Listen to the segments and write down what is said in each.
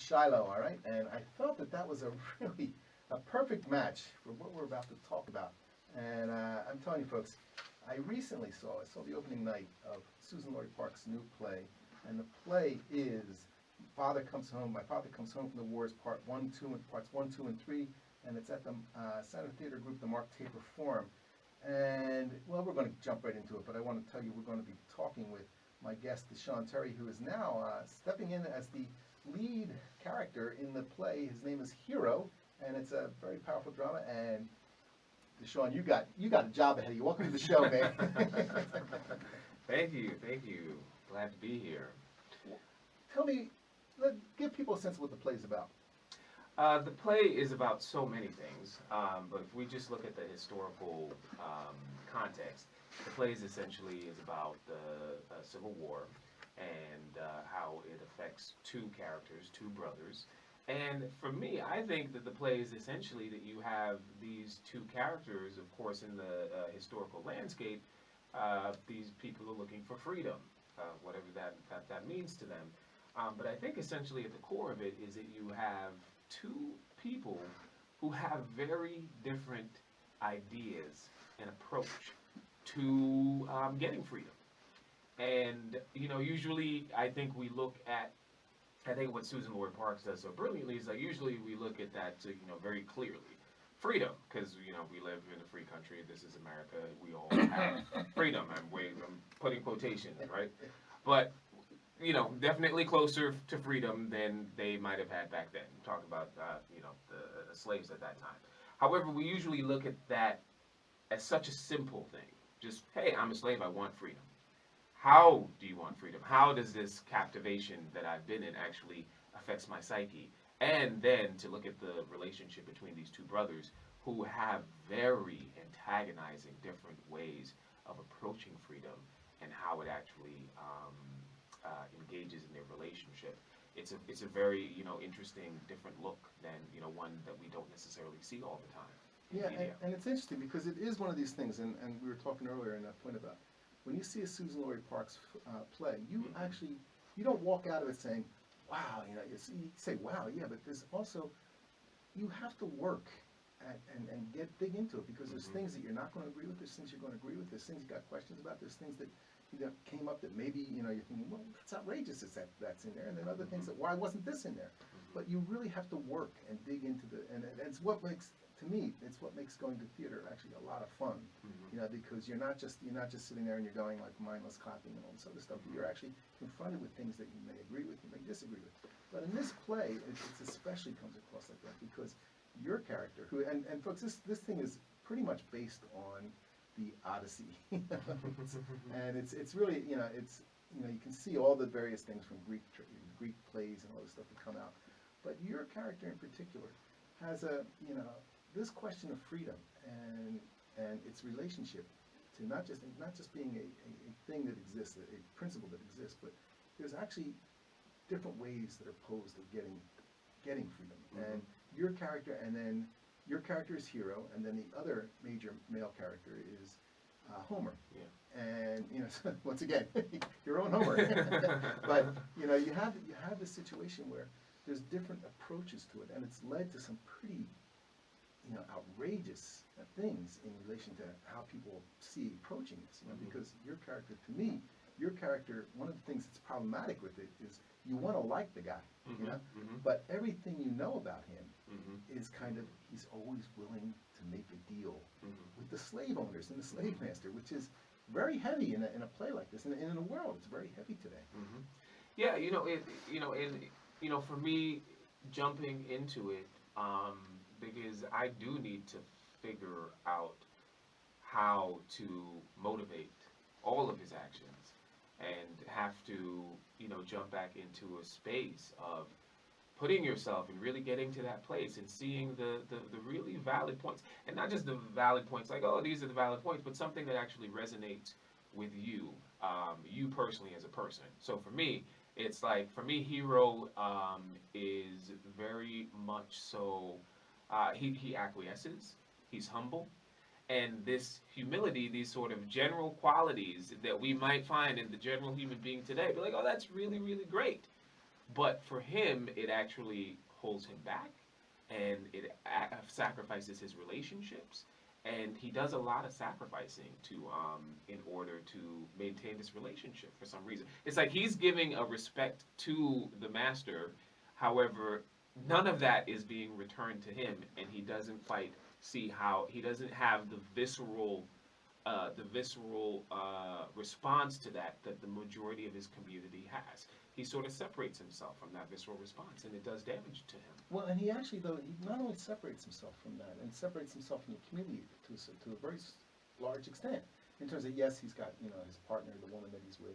Shiloh, all right? And I thought that that was a really a perfect match for what we're about to talk about. And I'm telling you, folks, I saw the opening night of Susan Laurie Park's new play, and the play is Father Comes Home. My Father Comes Home from the Wars, Parts 1, 2, and 3, and it's at the Center Theater Group, the Mark Taper Forum. And, well, we're going to jump right into it, but I want to tell you we're going to be talking with my guest, Desean Terry, who is now stepping in as the lead character in the play. His name is Hero, and it's a very powerful drama. And Desean, you got a job ahead of you. Welcome to the show, man. Thank you. Glad to be here. Tell me, give people a sense of what the play's about. The play is about so many things, but if we just look at the historical context, the play is essentially about the Civil War and how it affects two characters, two brothers. And for me, I think that the play is essentially that you have these two characters, of course, in the historical landscape. These people are looking for freedom, whatever that means to them. But I think essentially at the core of it is that you have two people who have very different ideas and approach to getting freedom. And, usually I think we look at, I think what Susan Lloyd Parks does so brilliantly is that usually we look at that, very clearly. Freedom, because, we live in a free country. This is America. We all have freedom. I'm putting quotations, right? But definitely closer to freedom than they might have had back then. Talk about, the slaves at that time. However, we usually look at that as such a simple thing. Just, hey, I'm a slave, I want freedom. How do you want freedom? How does this captivation that I've been in actually affects my psyche? And then to look at the relationship between these two brothers who have very antagonizing different ways of approaching freedom and how it actually engages in their relationship. It's a very interesting, different look than one that we don't necessarily see all the time. Yeah, and it's interesting because it is one of these things, and we were talking earlier in that point about when you see a Susan Laurie Parks play, you actually you don't walk out of it saying, "Wow," you say, "Wow, yeah," but there's also you have to work and get dig into it because there's things that you're not going to agree with, there's things you're going to agree with, there's things you got questions about, there's things that came up that maybe you're thinking, well, that's outrageous that's in there, and then other things that why wasn't this in there? But you really have to work and dig into and it's what makes to me it's what makes going to theater actually a lot of fun, because you're not just sitting there and you're going like mindless clapping and all this other stuff. You're actually confronted with things that you may agree with, you may disagree with. But in this play, it's especially comes across like that because your character, who and folks, this thing is pretty much based on the Odyssey, and it's really it's you can see all the various things from Greek plays and all this stuff that come out, but your character in particular has this question of freedom and its relationship to not just being a thing that exists, a principle that exists, but there's actually different ways that are posed of getting freedom. And your character, and then your character is Hero, and then the other major male character is Homer. Yeah. And once again, your own Homer. But you have this situation where there's different approaches to it, and it's led to some pretty outrageous things in relation to how people see approaching this. Because your character, to me, one of the things that's problematic with it is you want to like the guy, but everything you know about him is kind of he's always willing to make a deal with the slave owners and the slave master, which is very heavy in a play like this, and in a world it's very heavy today. Yeah, for me, jumping into it, because I do need to figure out how to motivate all of his actions and have to, jump back into a space of putting yourself and really getting to that place and seeing the really valid points. And not just the valid points like, oh, these are the valid points, but something that actually resonates with you, you personally as a person. So for me, it's like, Hero is very much so, he acquiesces, he's humble, and this humility, these sort of general qualities that we might find in the general human being today, be like, oh, that's really, really great. But for him, it actually holds him back, and it sacrifices his relationships, and he does a lot of sacrificing to in order to maintain this relationship for some reason. It's like he's giving a respect to the master, however, none of that is being returned to him, and he doesn't quite see how he doesn't have the visceral response to that that the majority of his community has. He sort of separates himself from that visceral response, and it does damage to him. Well, and he actually, though, he not only separates himself from that, and separates himself from the community to a very large extent, in terms of, yes, he's got, his partner, the woman that he's with,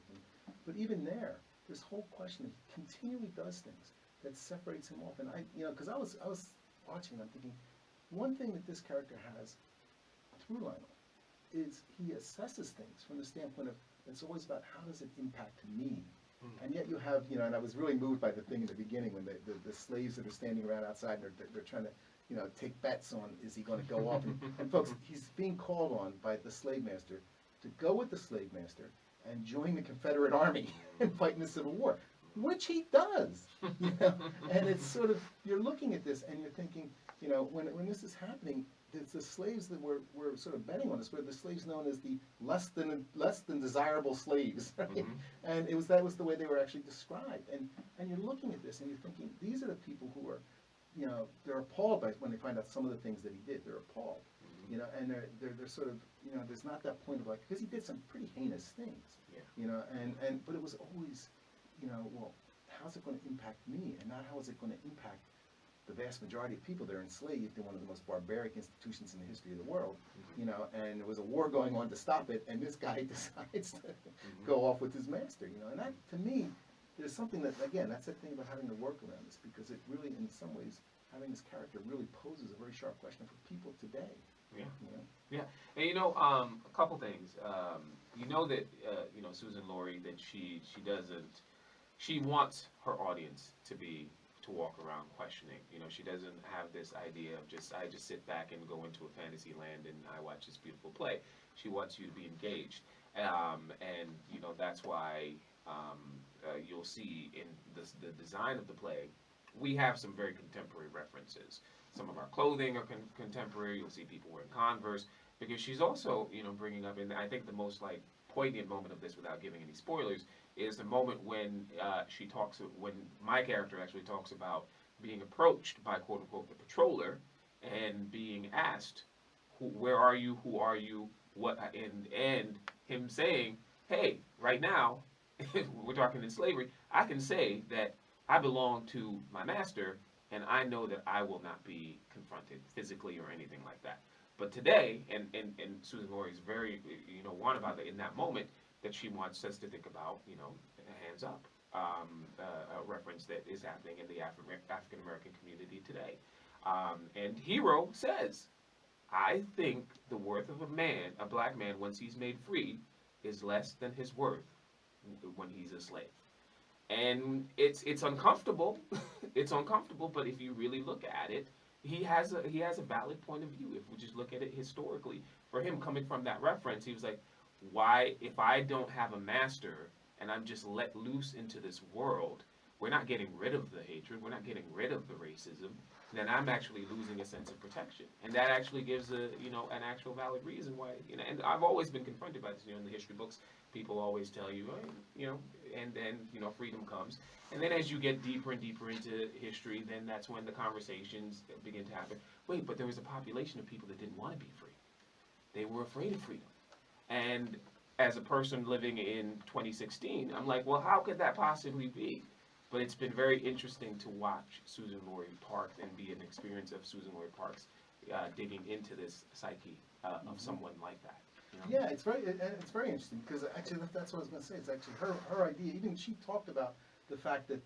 but even there, this whole question, he continually does things that separates him off. And because I was watching, I'm thinking, one thing that this character has through Lionel is he assesses things from the standpoint of, it's always about how does it impact me. And yet you have, and I was really moved by the thing in the beginning when the slaves that are standing around outside and they're trying to, take bets on is he going to go off. And folks, he's being called on by the slave master to go with the slave master and join the Confederate Army and fight in the Civil War, which he does. And it's sort of, you're looking at this and you're thinking, when this is happening, it's the slaves that were sort of betting on this, were the slaves known as the less than desirable slaves, right? And that was the way they were actually described. And you're looking at this and you're thinking, these are the people who are, they're appalled by when they find out some of the things that he did. They're appalled, and they're sort of, there's not that point of like, because he did some pretty heinous things, but it was always, well, how's it going to impact me, and not how is it going to impact the vast majority of people that are enslaved in one of the most barbaric institutions in the history of the world, and there was a war going on to stop it, and this guy decides to go off with his master, and that, to me, there's something that, again, that's the thing about having to work around this, because it really, in some ways, having this character really poses a very sharp question for people today. Yeah, and a couple things. That Susan Laurie, that she wants her audience to walk around questioning. She doesn't have this idea of I just sit back and go into a fantasy land and I watch this beautiful play. She wants you to be engaged, and that's why you'll see in the design of the play, we have some very contemporary references. Some of our clothing are contemporary. You'll see people wearing Converse, because she's also bringing up, and I think the most poignant moment of this, without giving any spoilers, is the moment when when my character actually talks about being approached by quote unquote the patroller and being asked, where are you, who are you, what, and him saying, hey, right now, we're talking in slavery, I can say that I belong to my master, and I know that I will not be confronted physically or anything like that. But today, and Susan Laurie is very, one about that in that moment, that she wants us to think about, hands up, a reference that is happening in the African American community today. And Hero says, I think the worth of a black man, once he's made free, is less than his worth when he's a slave. And it's uncomfortable. It's uncomfortable, but if you really look at it, he has a valid point of view. If we just look at it historically, for him, coming from that reference, he was like, why, if I don't have a master and I'm just let loose into this world, we're not getting rid of the hatred, we're not getting rid of the racism, then I'm actually losing a sense of protection. And that actually gives an actual valid reason why, and I've always been confronted by this, in the history books, people always tell you, and then, freedom comes. And then as you get deeper and deeper into history, then that's when the conversations begin to happen. Wait, but there was a population of people that didn't want to be free. They were afraid of freedom. And as a person living in 2016, I'm like, well, how could that possibly be? But it's been very interesting to watch Susan Laurie Parks and be an experience of Susan Laurie Parks digging into this psyche of someone like that. Yeah, it's very interesting, because actually that's what I was going to say. It's actually her idea. Even she talked about the fact that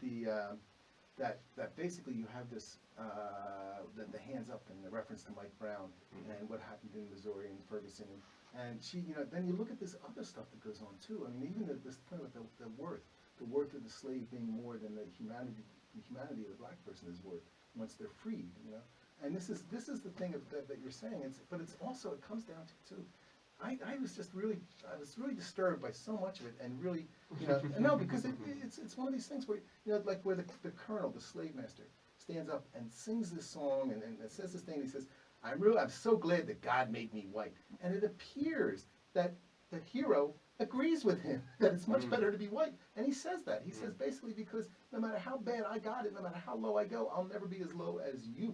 that basically you have this the hands up and the reference to Mike Brown and what happened in Missouri and Ferguson, and she then you look at this other stuff that goes on too. I mean, even this point about the worth of the slave being more than the humanity of the black person is worth once they're freed. And this is the thing that you're saying. But it's also, it comes down to too. I was just really, I was really disturbed by so much of it, and really, you know, no, because it's one of these things where, you know, like where the colonel, the slave master, stands up and sings this song and says this thing. And he says, I'm so glad that God made me white. And it appears that the hero agrees with him that it's much better to be white. And he says that. He says basically because no matter how bad I got it, no matter how low I go, I'll never be as low as you.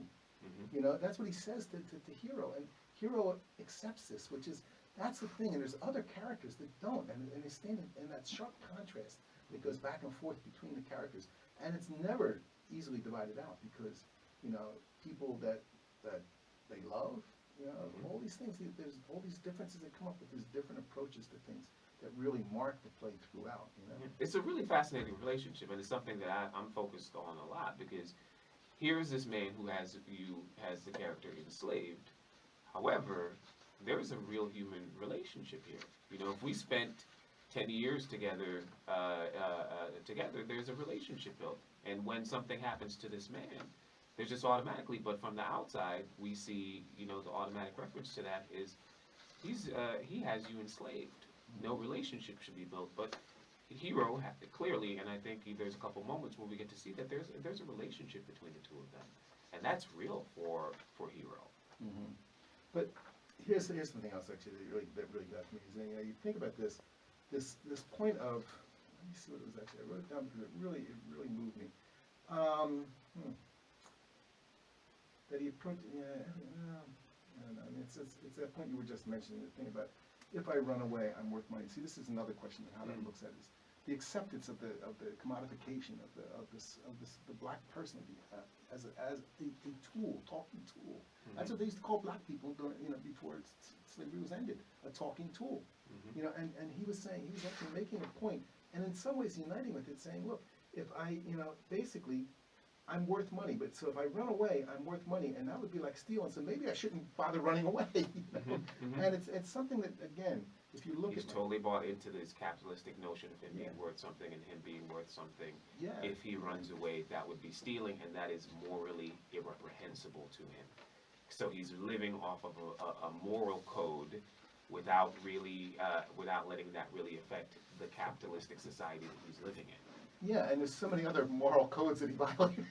You know, that's what he says to Hero. And Hero accepts this, which is, that's the thing. And there's other characters that don't. And they stand in that sharp contrast that goes back and forth between the characters. And it's never easily divided out because, you know, people that they love, you know, all these things, there's all these differences that come up, but there's different approaches to things that really mark the play throughout, you know. It's a really fascinating relationship, and it's something that I'm focused on a lot, because here's this man who has the character enslaved. However, there's a real human relationship here. You know, if we spent 10 years together, there's a relationship built. And when something happens to this man, there's just automatically, but from the outside, we see, you know, the automatic reference to that is he has you enslaved. No relationship should be built, but Hero clearly, and I think there's a couple moments where we get to see that there's a relationship between the two of them, and that's real for Hero. Mm-hmm. But here's something else actually that really got me. Is, you know, you think about this point of, let me see what it was actually. I wrote it down because it really moved me. That he approached, I don't know. I mean, it's that point you were just mentioning, the thing about if I run away, I'm worth money. See, this is another question of how that looks at it. Is the acceptance of the commodification of the black person as a tool, talking tool. That's what they used to call black people during, you know, before slavery was ended, a talking tool. You know, and he was saying, he was actually making a point, and in some ways uniting with it, saying, look, if I, you know, basically, I'm worth money, but so if I run away, I'm worth money, and that would be like stealing, so maybe I shouldn't bother running away, you know? And it's something that, again, if you look He's at totally bought into this capitalistic notion of him being worth something and him being worth something. Yeah. If he runs away, that would be stealing, and that is morally irreprehensible to him. So he's living off of a moral code without really, without letting that really affect the capitalistic society that he's living in. Yeah, and there's so many other moral codes that he violated.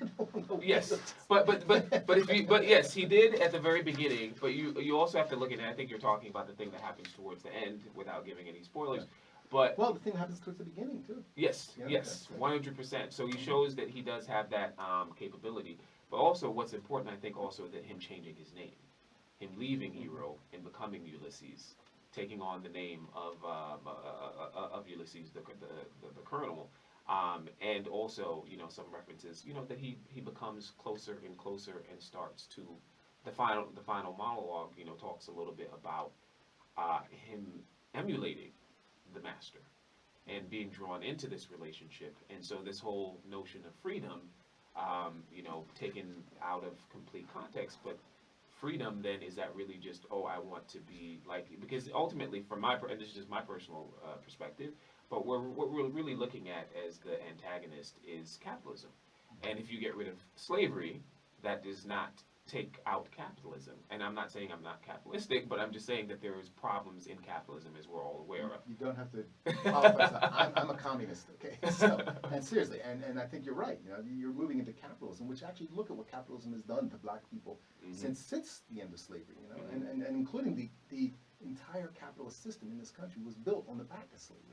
Yes, but yes, he did at the very beginning. But you also have to look at it. I think you're talking about the thing that happens towards the end, without giving any spoilers. But well, the thing that happens towards the beginning too. Yes, Yeah, yes, 100%. So he shows that he does have that capability. But also, what's important, I think, also that him changing his name, him leaving Hero and becoming Ulysses, taking on the name of Ulysses, the colonel. And also, you know, some references, you know, that he becomes closer and closer and starts to the final monologue, you know, talks a little bit about him emulating the master and being drawn into this relationship. And so this whole notion of freedom, you know, taken out of complete context, but freedom then, is that really just, oh, I want to be like, because ultimately from and this is just my personal perspective, but what we're really looking at as the antagonist is capitalism. And if you get rid of slavery, that does not take out capitalism. And I'm not saying I'm not capitalistic, but I'm just saying that there is problems in capitalism, as we're all aware of. You don't have to qualify. I'm a communist, okay? So, and seriously, and I think you're right. You know, you're moving into capitalism, which actually, look at what capitalism has done to black people since the end of slavery. You know, and including the entire capitalist system in this country was built on the back of slavery.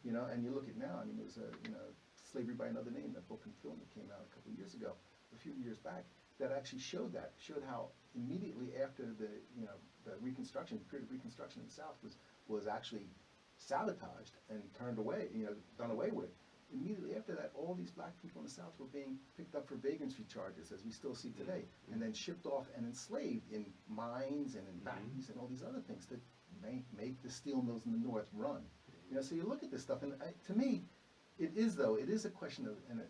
You know, and you look at now. I mean, there was Slavery by Another Name, that book and film that came out a few years back, that actually showed how immediately after the Reconstruction, the period of Reconstruction in the South was actually sabotaged and turned away, done away with. Immediately after that, all these black people in the South were being picked up for vagrancy charges, as we still see today, and then shipped off and enslaved in mines and in factories and all these other things to make the steel mills in the North run. You know, so you look at this stuff, and to me, it is a question of, and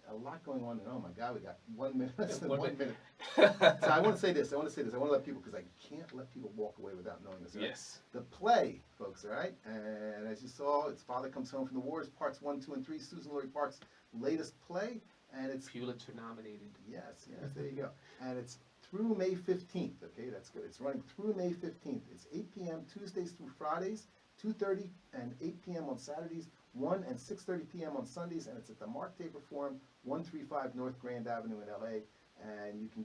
a lot going on, and oh my God, we got 1 minute, less than 1 minute. So I want to say this, I want to let people, because I can't let people walk away without knowing this, right? Yes. The play, folks, all right? And as you saw, it's Father Comes Home from the Wars, parts 1, 2, and 3, Susan Laurie Parks' latest play, and it's Pulitzer nominated. Yes, there you go. And it's through May 15th, okay, that's good. It's running through May 15th. It's 8 p.m. Tuesdays through Fridays, 2:30 and 8 p.m. on Saturdays, 1 and 6:30 p.m. on Sundays, and it's at the Mark Tabor Forum, 135 North Grand Avenue in LA. And you can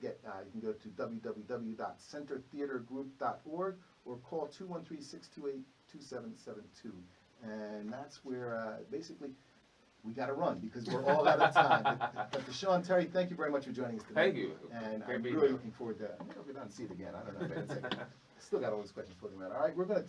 go to www.centertheatergroup.org or call 213-628-2772. And that's where basically we got to run because we're all out of time. But Desean, Terry, thank you very much for joining us today. Thank you. And Great I'm being really here. looking forward to. Maybe I'll go down and see it again. I don't know. But I still got all those questions floating around. All right, we're going to.